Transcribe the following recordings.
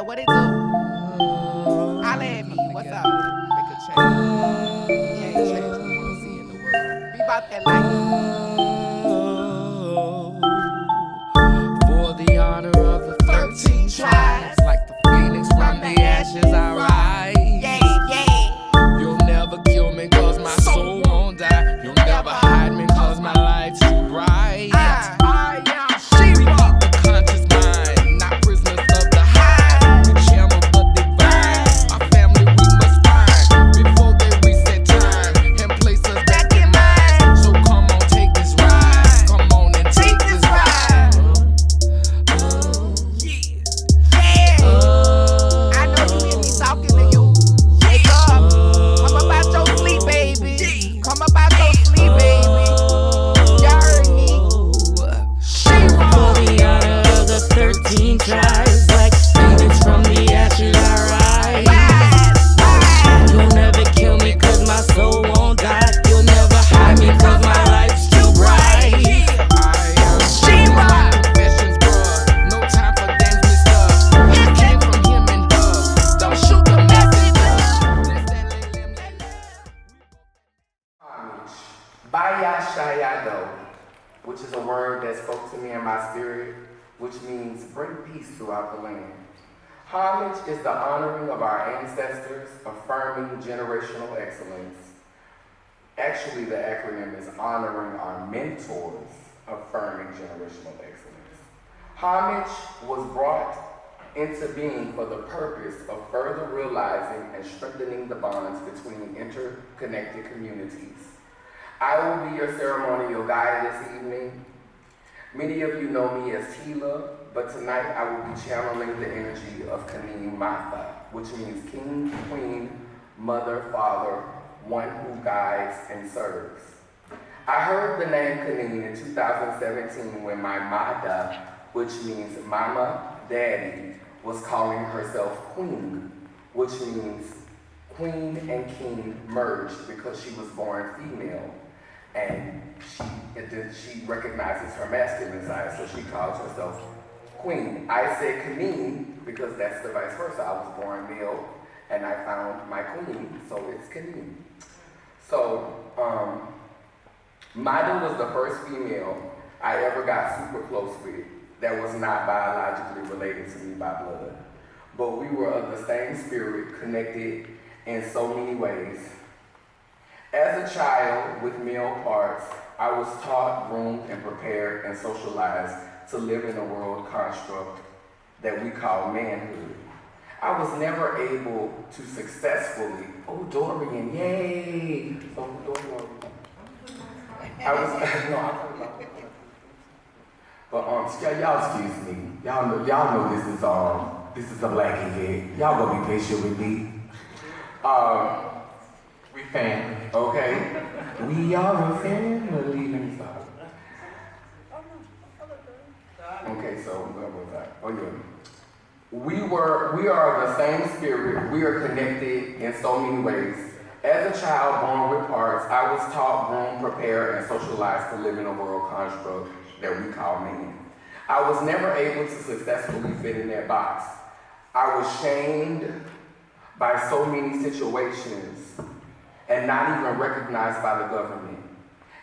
Yeah, what it do? Holla at me. What's up? Make a change. Yeah, ain't change we wanna see in the world. Be about that life. For the honor of the 13 tribes, like the phoenix from the ashes I rise. Yeah, yeah. You'll never kill me cause my soul won't die. You'll never hide me cause my life's too bright. I am We She-Ra. keep the conscious mind, not prisoners of the high. We channel the divine. Our family we must find before they reset time and place us back in mind. So come on, take this ride. Come on and take this ride. Yeah. I know you hear me talking to you. Wake up. Come up out your sleep, baby. Come up out your sleep, baby. You heard me. She-Ra. For the honor of the 13 tribes, like phoenix from the ashes I rise. Rise. You'll never kill me cause my soul won't die. You'll never hide me cause my life's too bright. I am She-Ra. confessions, bruh. No time for games, mister. It came from him and her. Don't shoot the messenger. Homage, Baya Shayado, which is a word that spoke to me in my spirit, which means bring peace throughout the land. Homage is the honoring of our ancestors, affirming generational excellence. Actually, the acronym is honoring our mentors, affirming generational excellence. Homage was brought into being for the purpose of further realizing and strengthening the bonds between interconnected communities. I will be your ceremonial guide this evening. Many of you know me as Tila, but tonight I will be channeling the energy of Kanim Matha, which means king, queen, mother, father, one who guides and serves. I heard the name Kanim in 2017 when my Mada, which means mama, daddy, was calling herself queen, which means queen and king merged because she was born female. And she recognizes her masculine side, so she calls herself queen. I said Kanim because that's the vice versa. I was born male and I found my queen, so it's Kanim. So, Mada was the first female I ever got super close with that was not biologically related to me by blood. But we were of the same spirit, connected in so many ways. As a child with male parts, I was taught, groomed, and prepared and socialized to live in a world construct that we call manhood. I was never able to successfully, oh Dorian, yay! Oh Dorian. I was, no, I'm talking about, but y'all excuse me. Y'all know this is a black event. Y'all gonna be patient with me. We family, okay? We are a family. Okay, so where was I? Oh yeah. We are the same spirit. We are connected in so many ways. As a child born with parts, I was taught, groomed, prepared, and socialized to live in a world construct that we call man. I was never able to successfully fit in that box. I was shamed by so many situations and not even recognized by the government.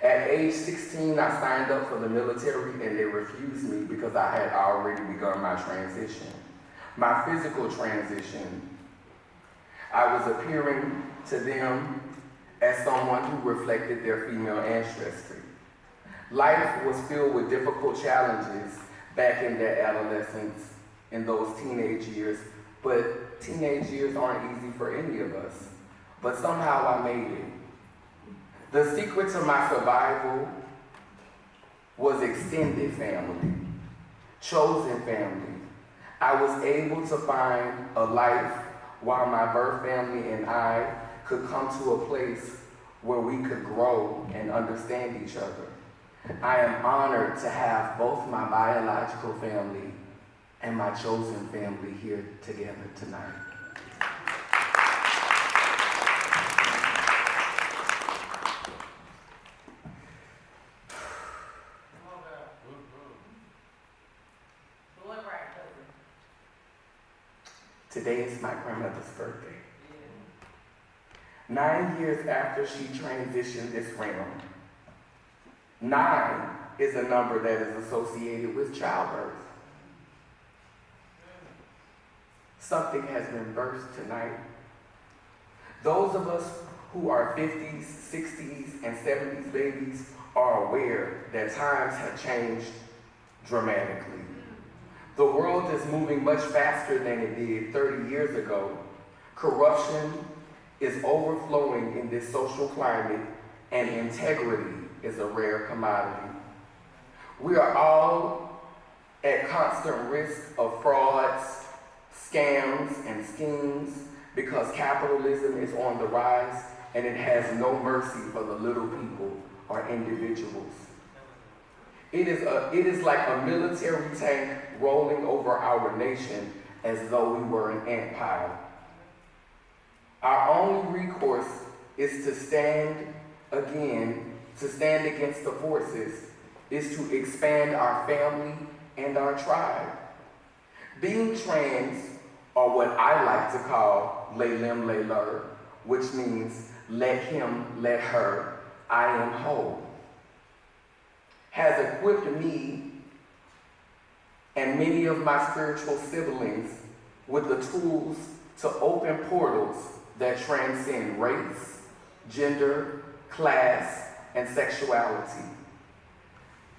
At age 16, I signed up for the military and they refused me because I had already begun my transition. My physical transition. I was appearing to them as someone who reflected their female ancestry. Life was filled with difficult challenges back in that adolescence, in those teenage years, but teenage years aren't easy for any of us. But somehow I made it. The secret to my survival was extended family, chosen family. I was able to find a life while my birth family and I could come to a place where we could grow and understand each other. I am honored to have both my biological family and my chosen family here together tonight. Today is my grandmother's birthday. 9 years after she transitioned this realm. 9 is a number that is associated with childbirth. Something has been birthed tonight. Those of us who are 50s, 60s, and 70s babies are aware that times have changed dramatically. The world is moving much faster than it did 30 years ago. Corruption is overflowing in this social climate, and integrity is a rare commodity. We are all at constant risk of frauds, scams, and schemes because capitalism is on the rise and it has no mercy for the little people or individuals. It is like a military tank rolling over our nation as though we were an ant pile. Our only recourse is to stand against the forces, is to expand our family and our tribe. Being trans, or what I like to call lay lim, lay lur, which means let him, let her, I am whole, has equipped me and many of my spiritual siblings with the tools to open portals that transcend race, gender, class, and sexuality.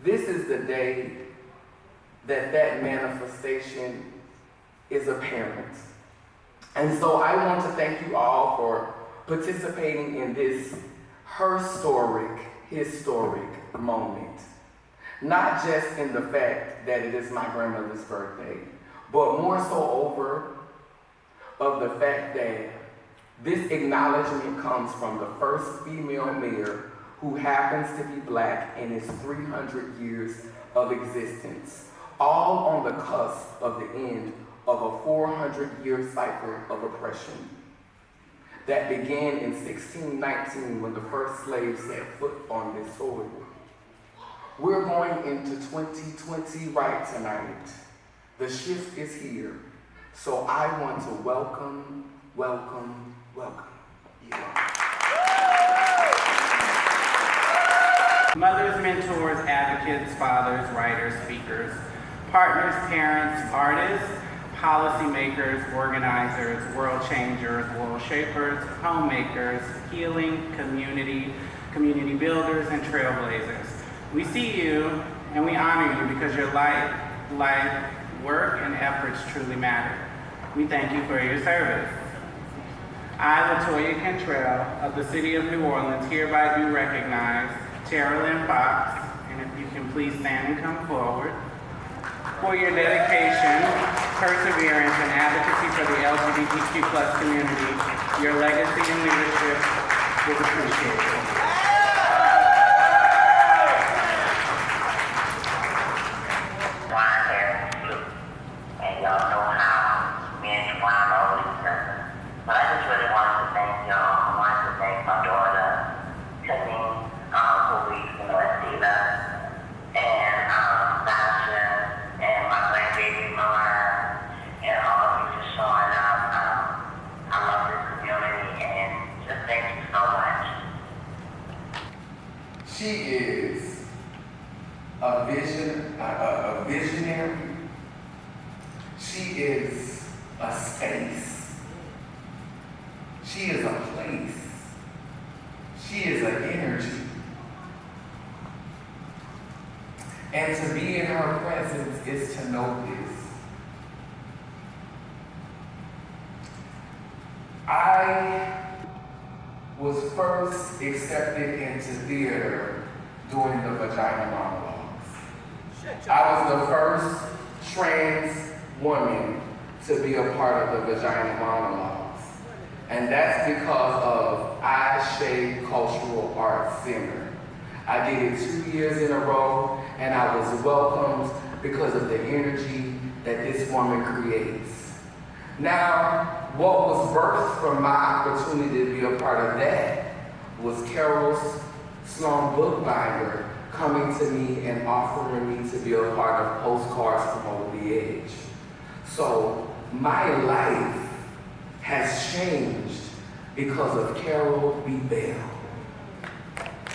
This is the day that manifestation is apparent. And so I want to thank you all for participating in this historic moment. Not just in the fact that it is my grandmother's birthday, but more so over of the fact that this acknowledgement comes from the first female mayor who happens to be Black in its 300 years of existence, all on the cusp of the end of a 400-year cycle of oppression that began in 1619 when the first slaves set foot on this soil. We're going into 2020 right tonight. The shift is here. So I want to welcome you all. Mothers, mentors, advocates, fathers, writers, speakers, partners, parents, artists, policymakers, organizers, world changers, world shapers, homemakers, healing, community builders, and trailblazers. We see you and we honor you because your life, work, and efforts truly matter. We thank you for your service. I, LaToya Cantrell of the City of New Orleans, hereby do recognize Tara Lynn Fox, and if you can please stand and come forward, for your dedication, perseverance, and advocacy for the LGBTQ+ community. Your legacy and leadership is appreciated. She is a visionary. She is a space. She is a place. She is an energy. And to be in her presence is to know this. I was first accepted into theater during the Vagina Monologues. I was the first trans woman to be a part of the Vagina Monologues. And that's because of I Shade Cultural Arts Center. I did it 2 years in a row, and I was welcomed because of the energy that this woman creates. Now, what was birthed from my opportunity to be a part of that was Carol Sloan Bookbinder coming to me and offering me to be a part of Postcards from Over the Edge. So my life has changed because of Carol B. Bell.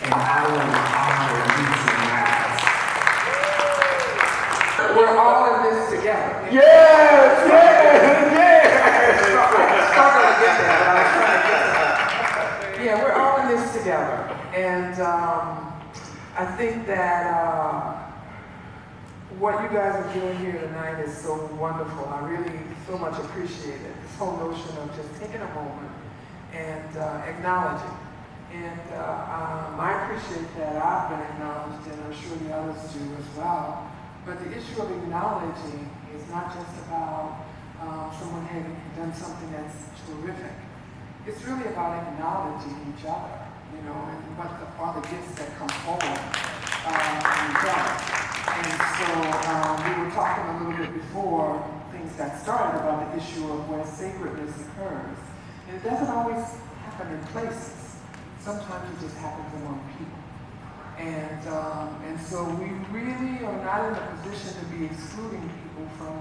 And I want to honor you tonight. We're all in this together. Yes, yes, yes. Struggling to get there, but I was trying to get there. Yeah, we're all in this together. And I think that what you guys are doing here tonight is so wonderful. I really so much appreciate it. This whole notion of just taking a moment and acknowledging. And I appreciate that I've been acknowledged, and I'm sure the others do as well. But the issue of acknowledging is not just about someone having done something that's terrific. It's really about acknowledging each other, you know, and what are the gifts that come forward from each other. And so we were talking a little bit before things got started about the issue of where sacredness occurs. And it doesn't always happen in places. Sometimes it just happens among people. And so we really are not in a position to be excluding people from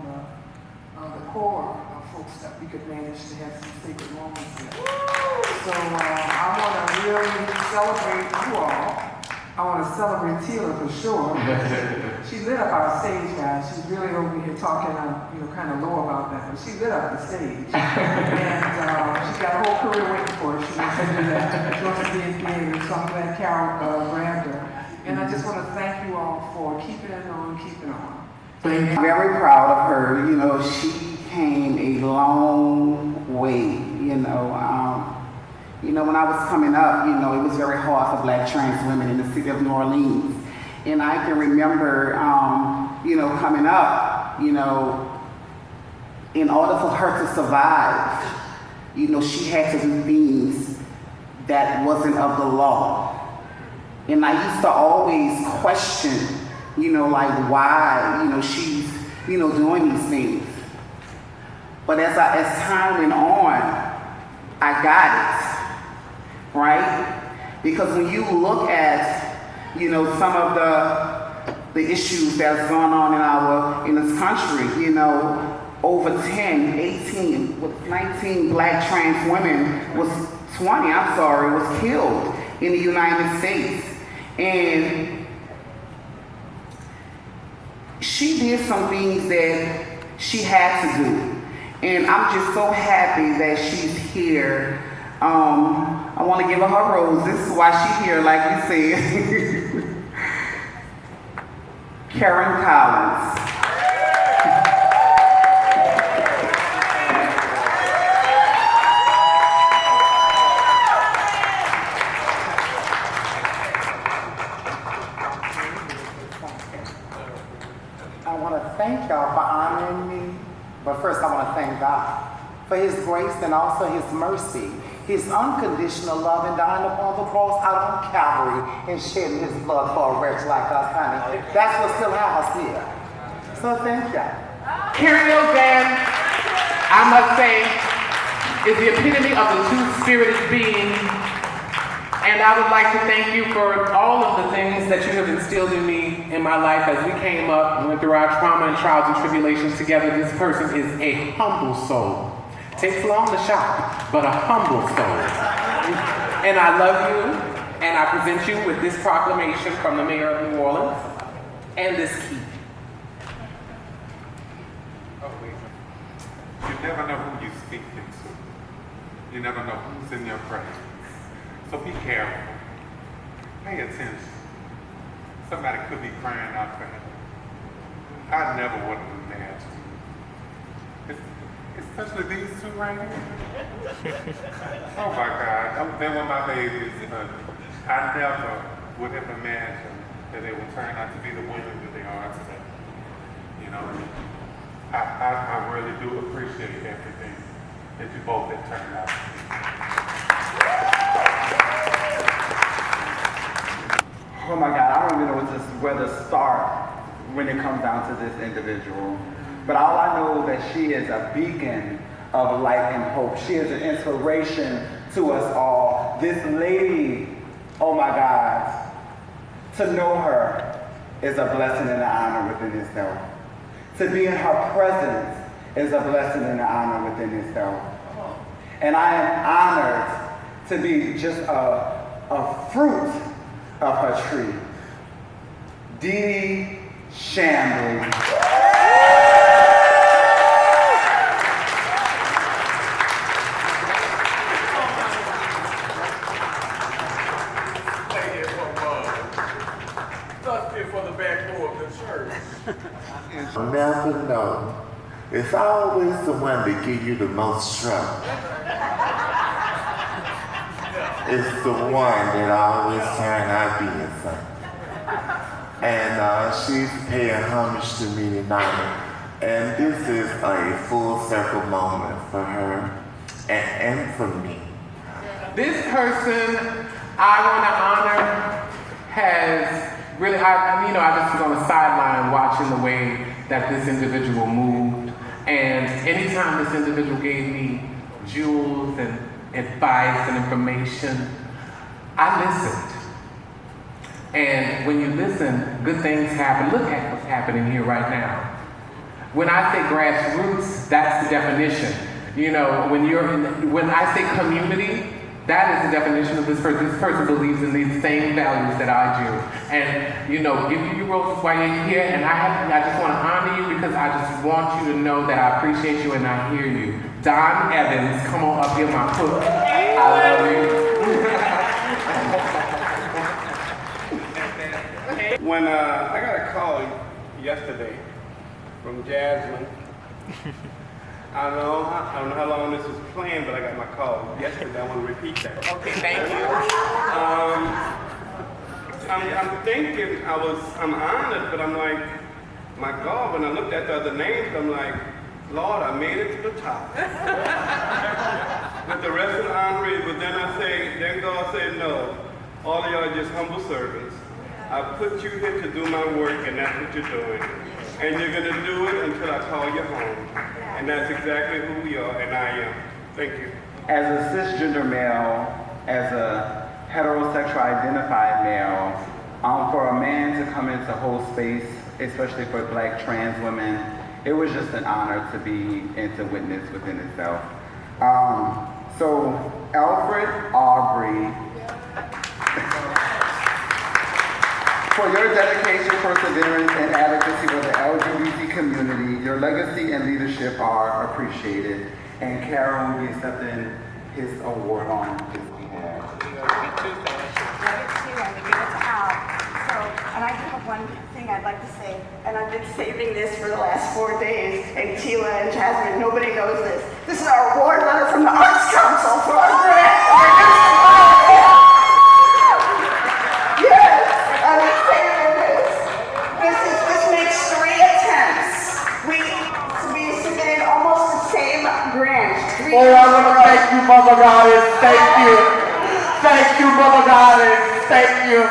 the core of folks that we could manage to have some sacred moments with. So I want to really celebrate you all. I want to celebrate Tila for sure. She lit up our stage, guys. She's really over here talking, kind of low about that, but she lit up the stage. And she's got a whole career waiting for her. She wants to do that. She wants to be in theater, so I'm glad Carol grabbed her. And I just want to thank you all for keeping it on, keeping on. I'm very proud of her. You know, she came a long way, when I was coming up, it was very hard for Black trans women in the city of New Orleans. And I can remember, coming up, in order for her to survive, she had to do things that wasn't of the law. And I used to always question, why, she's, doing these things. But as time went on, I got it. Right? Because when you look at, some of the issues that's going on in this country, over 10, 18, 19 Black trans women was killed in the United States. And she did some things that she had to do. And I'm just so happy that she's here. I want to give her her rose. This is why she's here, like you said. Karen Collins. I want to thank y'all for honoring me, but first I want to thank God for His grace and also His mercy. His unconditional love and dying upon the cross out on Calvary and shedding His blood for a wretch like us, honey. That's what still has us here. So thank y'all. Karaoke band, I must say, is the epitome of the two-spirited being. And I would like to thank you for all of the things that you have instilled in me in my life as we came up and went through our trauma and trials and tribulations together. This person is a humble soul. Takes long to shop, but a humble soul. And I love you, and I present you with this proclamation from the mayor of New Orleans and this key. You never know who you're speaking to. You never know who's in your presence. So be careful. Pay attention. Somebody could be crying out for help. I never would have imagined. Especially these two right here. Oh my God, they were my babies, but I never would have imagined that they would turn out to be the women that they are today. I really do appreciate everything that you both have turned out to be. Oh my God, I don't even know where to start when it comes down to this individual. But all I know is that she is a beacon of light and hope. She is an inspiration to us all. This lady, oh my God, to know her is a blessing and an honor within itself. To be in her presence is a blessing and an honor within itself. And I am honored to be just a fruit of her tree. Dee Chambly. Never know. It's always the one that give you the most trouble. It's the one that always turn out being something. And she's paying homage to me tonight. And this is a full circle moment for her and for me. This person I want to honor has really, I just was on the sideline watching the way that this individual moved. And anytime this individual gave me jewels and advice and information, I listened. And when you listen, good things happen. Look at what's happening here right now. When I say grassroots, that's the definition. When I say community, that is the definition of this person. This person believes in these same values that I do. And, give you roses while you're here, and I just want to honor you because I just want you to know that I appreciate you and I hear you. Don Evans, come on up here, my cook. I love you. When I got a call yesterday from Jasmine, I don't know how long this was planned, but I got my call yesterday. I want to repeat that. Okay, thank you. I'm thinking I'm honored, but I'm like, my God, when I looked at the other names, I'm like, Lord, I made it to the top. With the rest of the honorees, but then God said, no, all of y'all are just humble servants. I put you here to do my work, and that's what you're doing. And you're going to do it until I call you home. And that's exactly who we are, and I am. Thank you. As a cisgender male, as a heterosexual identified male, for a man to come into whole space, especially for Black trans women, it was just an honor to be and to witness within itself. So Alfred Aubrey, for your dedication, perseverance, and advocacy for the LGBT community, your legacy and leadership are appreciated. And Carol will be accepting his award on his behalf. And I do have one thing I'd like to say, and I've been saving this for the last 4 days, and Tila and Jasmine, nobody knows this. This is our award letter from the Arts Council for our grant. Yes, I've been saving this. This makes 3 attempts. We submitted almost the same grant. Oh, I want to thank you, Mother Goddess. Thank you. Thank you, Mother Goddess. Thank you.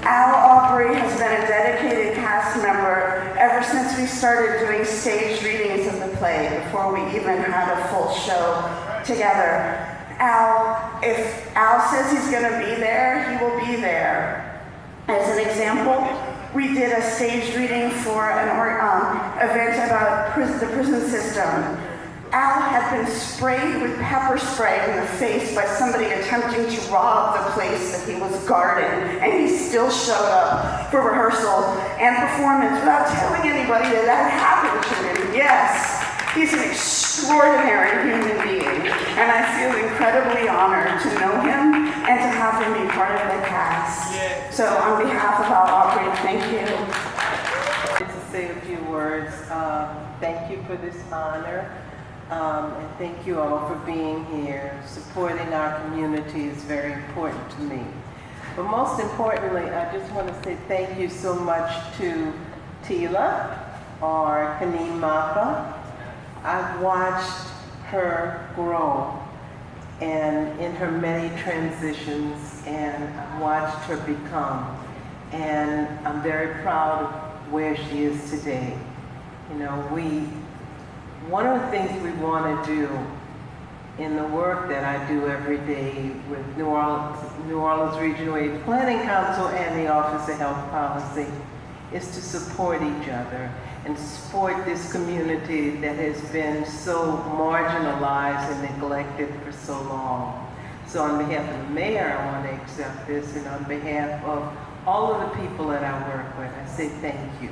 Al Aubrey has been a dedicated cast member ever since we started doing stage readings of the play, before we even had a full show together. If Al says he's going to be there, he will be there. As an example, we did a stage reading for an event about the prison system. Al had been sprayed with pepper spray in the face by somebody attempting to rob the place that he was guarding, and he still showed up for rehearsal and performance without telling anybody that happened to him. Yes, he's an extraordinary human being, and I feel incredibly honored to know him and to have him be part of the cast. So on behalf of Al Aubrey, thank you. To say a few words, thank you for this honor. And thank you all for being here. Supporting our community is very important to me. But most importantly, I just want to say thank you so much to Tila, or Kaneem Mapa. I've watched her grow and in her many transitions, and I've watched her become. And I'm very proud of where she is today. One of the things we want to do in the work that I do every day with New Orleans Regional AIDS Planning Council and the Office of Health Policy is to support each other and support this community that has been so marginalized and neglected for so long. So on behalf of the mayor, I want to accept this, and on behalf of all of the people that I work with, I say thank you.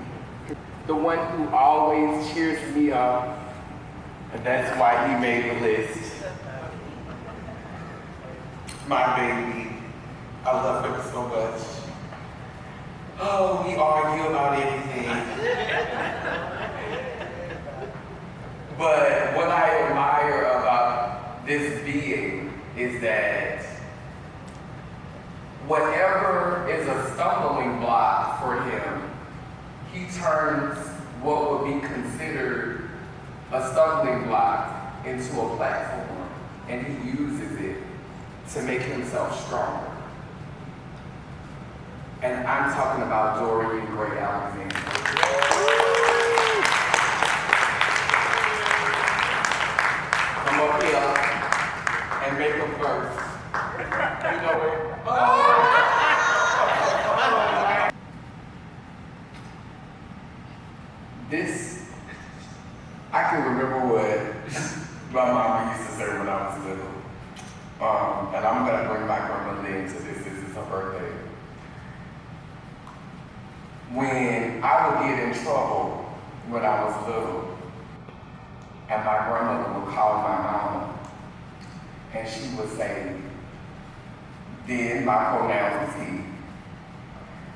The one who always cheers me up, and that's why he made the list. My baby, I love him so much. Oh, we argue about everything. But what I admire about this being is that whatever is a stumbling block for him, he turns what would be considered a stumbling block into a platform, and he uses it to make himself stronger. And I'm talking about Dorian Gray Alexander. Come up here and make them first. You know it. This, I can remember what my mama used to say when I was little. And I'm gonna bring my grandmother into this. This is her birthday. When I would get in trouble when I was little, and my grandmother would call my mama, and she would say, then my pronouns was he,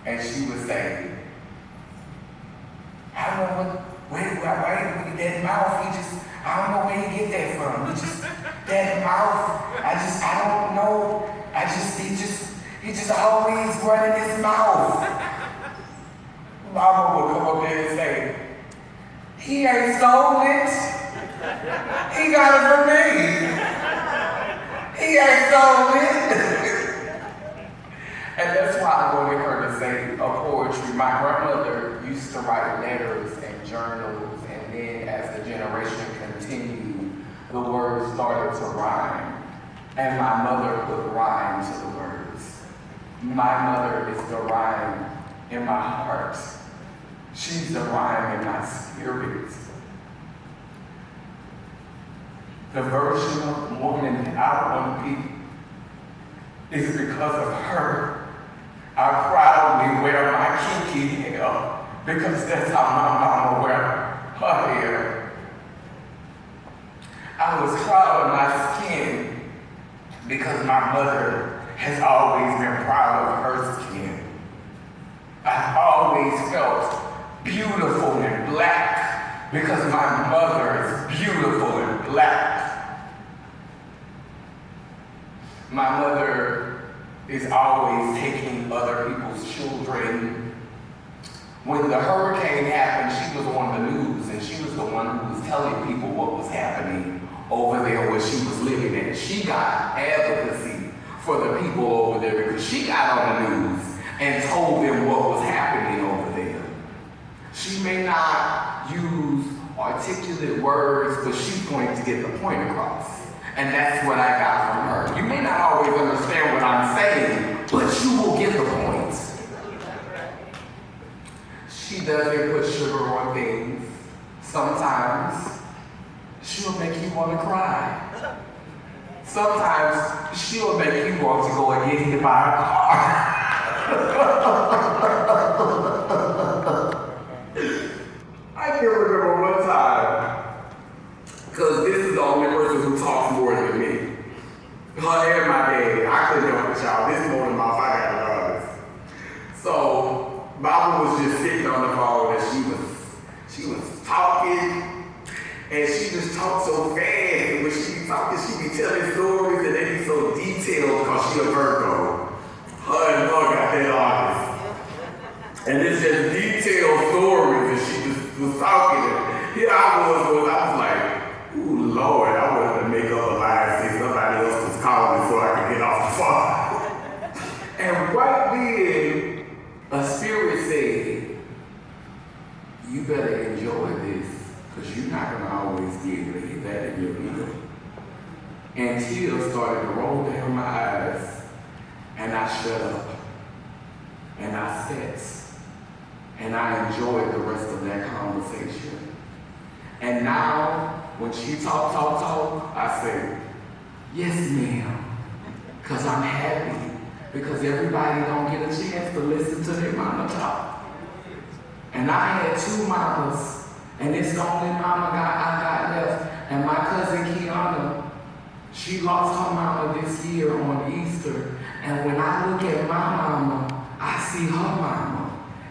and she would say, I don't know where that mouth, I don't know where he get that from. That mouth, I don't know. He just always running his mouth. Mama would come up there and say, he ain't stole it. He got it from me. He ain't stole it. And that's why I wanted her to say a poetry. My grandmother used to write letters and journals, and then as the generation continued, the words started to rhyme. And my mother put rhyme to the words. My mother is the rhyme in my heart. She's the rhyme in my spirit. The version of the woman that I want to be is because of her. I proudly wear my kinky hair because that's how my mama wear her hair. I was proud of my skin because my mother has always been proud of her skin. I've always felt beautiful and black because my mother is beautiful and black. My mother is always taking other people's children. When the hurricane happened, she was on the news, and she was the one who was telling people what was happening over there where she was living at. She got advocacy for the people over there because she got on the news and told them what was happening over there. She may not use articulate words, but she's going to get the point across. And that's what I got from her. You may not always understand what I'm saying, but you will get the point. She doesn't put sugar on things. Sometimes she'll make you want to cry. Sometimes she'll make you want to go and get hit by a car. I can remember one time, because this is the only person who talks more than me. Her and my daddy. I couldn't help it, y'all. This morning, mouth, I got to honest. So, Mama was just sitting on the phone and she was talking, and she just talked so fast. And when she be talking, she be telling stories and they be so detailed because she a Virgo. Her and her got that honest. And it's just detailed stories, and she just was talking. And here I was like, ooh, Lord, I wanted to make up a lie and say somebody else was calling so I could get off the phone. And right then, a spirit said, you better enjoy this, because you're not going to always get that in your ear. And tears started to roll down my eyes, and I shut up, and I sat, And I enjoyed the rest of that conversation. And now, when she talk, I say, yes, ma'am. Because I'm happy. Because everybody don't get a chance to listen to their mama talk. And I had 2 mamas, and it's the only mama I got left. And my cousin Kiana, she lost her mama this year on Easter. And when I look at my mama, I see her mama.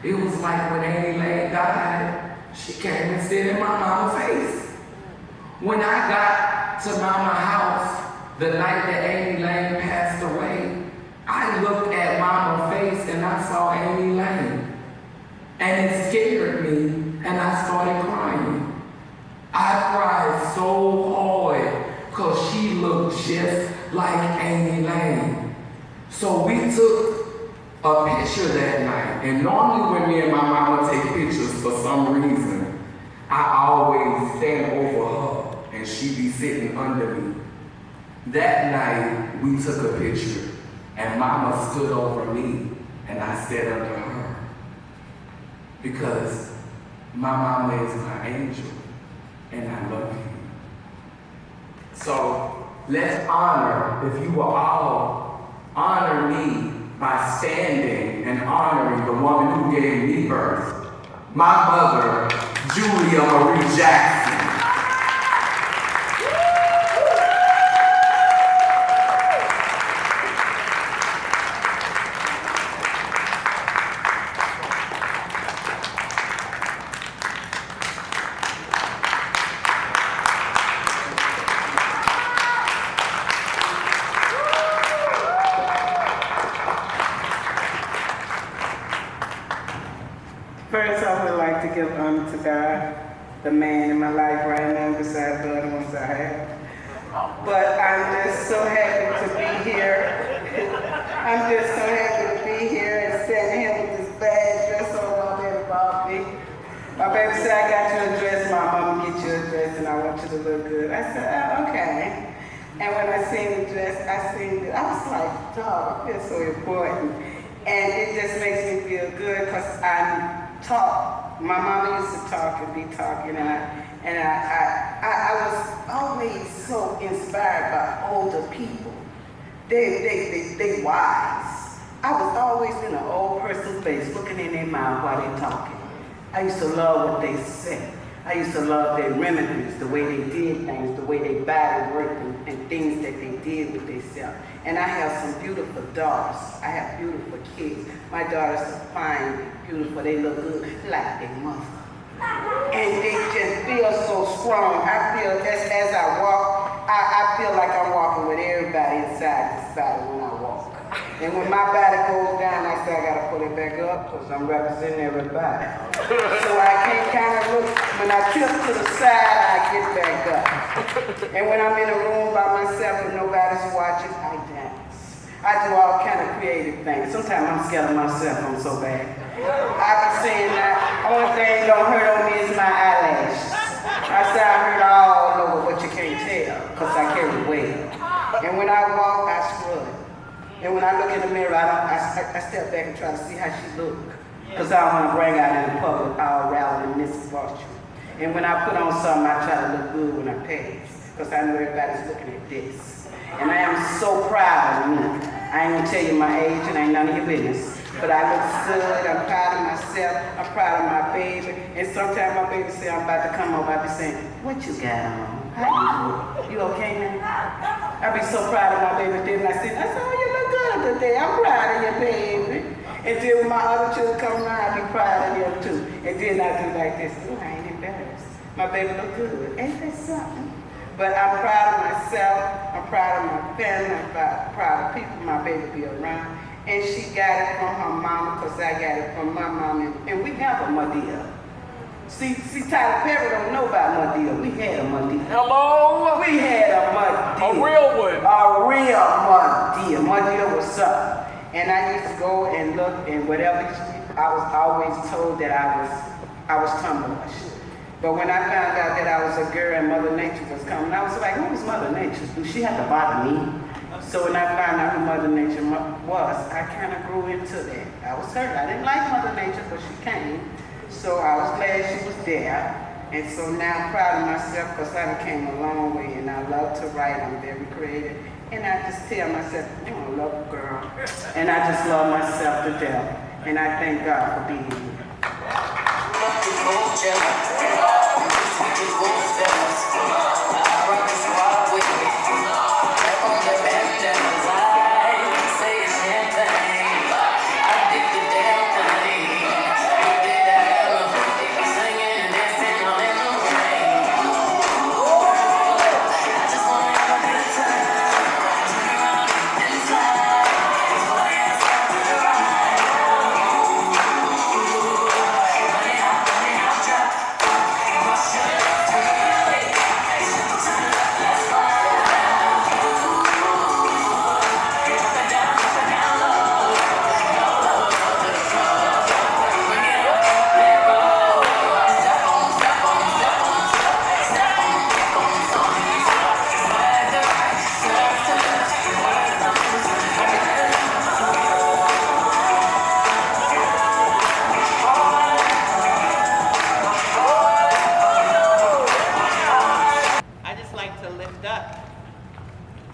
It was like when Annie Lane died, she came and said in my mama's face. When I got to mama's house, the night that Annie Lane passed away, I looked at mama's face and I saw Annie Lane. And it scared me, and I started crying. I cried so hard because she looked just like Annie Lane. So we took a picture that night, and normally when me and my mama take pictures for some reason, I always stand over her and she be sitting under me. That night we took a picture and mama stood over me and I sat under her. Because my mama is my angel and I love you. So let's honor, if you will all honor me by standing and honoring the woman who gave me birth, my mother, Julia Marie Jackson. First, I would like to give honor to God, the man in my life right now, besides the other ones I have. But I'm just so happy to be here. I'm just so happy to be here and standing here with this bad dress on my baby Bobby. My baby said, I got you a dress, my mama get you a dress, and I want you to look good. I said, oh, okay. And when I seen the dress, I was like, dog, I feel so important. And it just makes me feel good because I'm talk. My mama used to talk and be talking, and I was always so inspired by older people. They wise. I was always in an old person's face, looking in their mouth while they talking. I used to love what they said. I used to love their remedies, the way they did things, the way they body worked, and things that they did with themselves. And I have some beautiful daughters. I have beautiful kids. My daughters are fine, beautiful. They look good like their mother. And they just feel so strong. I feel as I walk, I feel like I'm walking with everybody inside this body when I walk. And when my body goes down, I say I gotta pull it back up because I'm representing everybody. So I can't kind of look, when I tilt to the side, I get back up. And when I'm in a room by myself and nobody's watching, I dance. I do all kind of creative things. Sometimes I'm scared of myself, I'm so bad. I be saying that, only thing don't hurt on me is my eyelashes. I say I hurt all over, but you can't tell because I carry weight. And when I walk, I scrub. And when I look in the mirror, I step back and try to see how she look. Because I don't want to bring out in the public all rally and misfortune. And when I put on something, I try to look good when I pass. Because I know everybody's looking at this. And I am so proud of me. I ain't going to tell you my age, and ain't none of your business. But I look good, I'm proud of myself, I'm proud of my baby. And sometimes my baby say I'm about to come over, I be saying, what you got on? How you doing? You okay now? I be so proud of my baby. Then I say, oh, you look good today. I'm proud of your baby. And then when my other children come around, I be proud of them too. And then I do like this. Oh, I ain't embarrassed. My baby look good. Ain't that something? But I'm proud of myself. I'm proud of my family. I'm proud of people my baby be around. And she got it from her mama because I got it from my mama. And we have a Madea. See, Tyler Perry don't know about Madea. We had a Madea. Hello? We had a Madea. A real one. A real Madea. Madea was up. And I used to go and look and whatever. I was always told that I was tomboyish. But when I found out that I was a girl and Mother Nature was coming, I was like, who is Mother Nature? Do she have to bother me? So when I found out who Mother Nature was, I kind of grew into that. I was hurt. I didn't like Mother Nature, but she came. So I was glad she was there. And so now I'm proud of myself because I came a long way and I love to write. I'm very creative. And I just tell myself, you know, love a girl. And I just love myself to death. And I thank God for being here.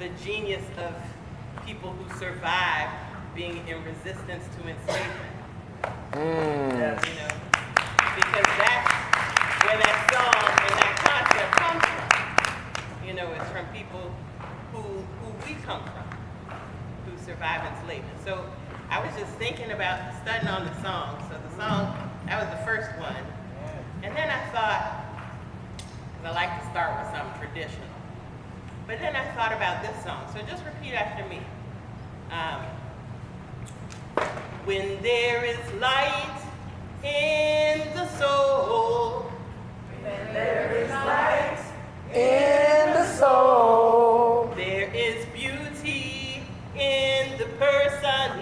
the genius of people who survive being in resistance to enslavement. You know, because that's where that song and that concept comes from. You know, it's from people who we come from, who survive enslavement. So I was just thinking about studying on the song. So the song, that was the first one. And then I thought, because I like to start with something traditional. But then I thought about this song. So just repeat after me. When there is light in the soul. When there is light in the soul. There is beauty in the person.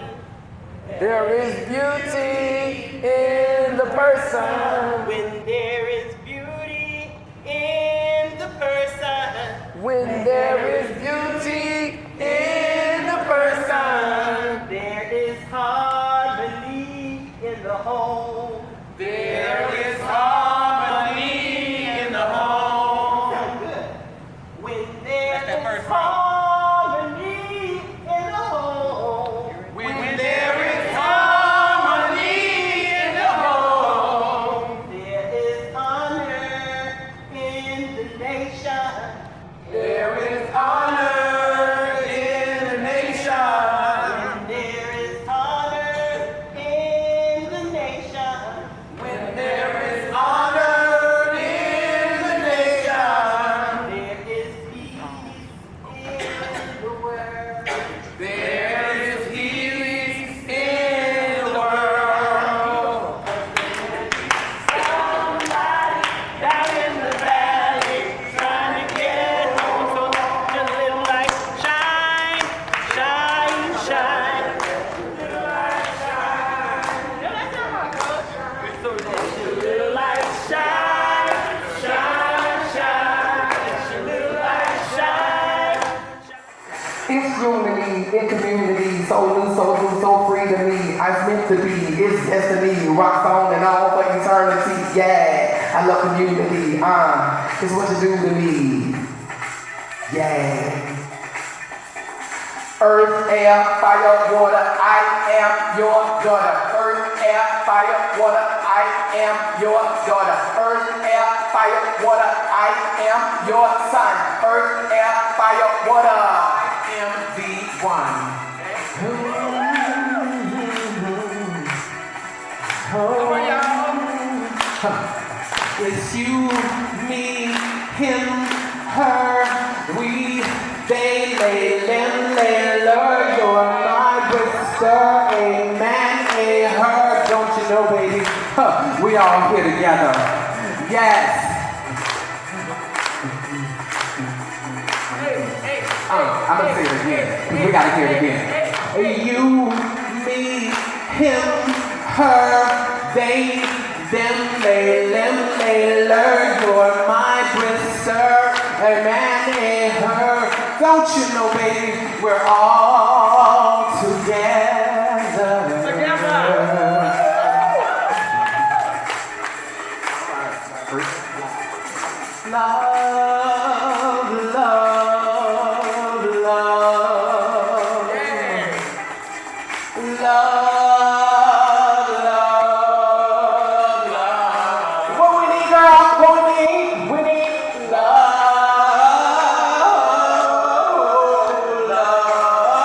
There is beauty in the person. When there is beauty in the person. When there is beauty in the person. There is harmony in the home. There is harmony in the home. Good. When there is harmony in the home. When there is harmony in the home. There is honor in the nation. There is honor in the nation. When there is honor in the nation. When there is honor in the nation. There is peace in the world. There is healing in the world. Somebody down in the valley trying to get home. So let your little light shine, shine, shine. Little light shine. Yeah, that's not how it goes. So let your little light shine, shine, shine. Let your little light shine. It's unity in community, so new, so free to me. I meant to be, it's destiny, rock on and on for eternity. Yeah, I love community. It's what you do to me. Yeah. Earth, air, fire, water, I am your daughter. Earth, air, fire, water, I am your daughter. Earth, air, fire, water, I am your son. Earth, air, fire, water. I am the one. It's you, me, him, her, we, they, lim, ler. You're my sister, a man, a her. Don't you know, baby? We all here together. Yes. I'm gonna say it again. We gotta hear it again. You, me, him, her, they, them, lim, ler. You're my sister, a man, a her. Don't you know, baby, we're all together. Love, love, love. Love, love, love. What we need, girl? What we need? We need love, love,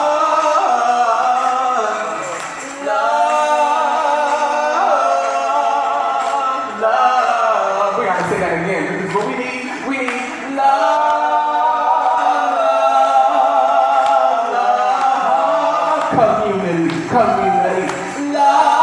love. We gotta say that again. Because what we need love, community, love.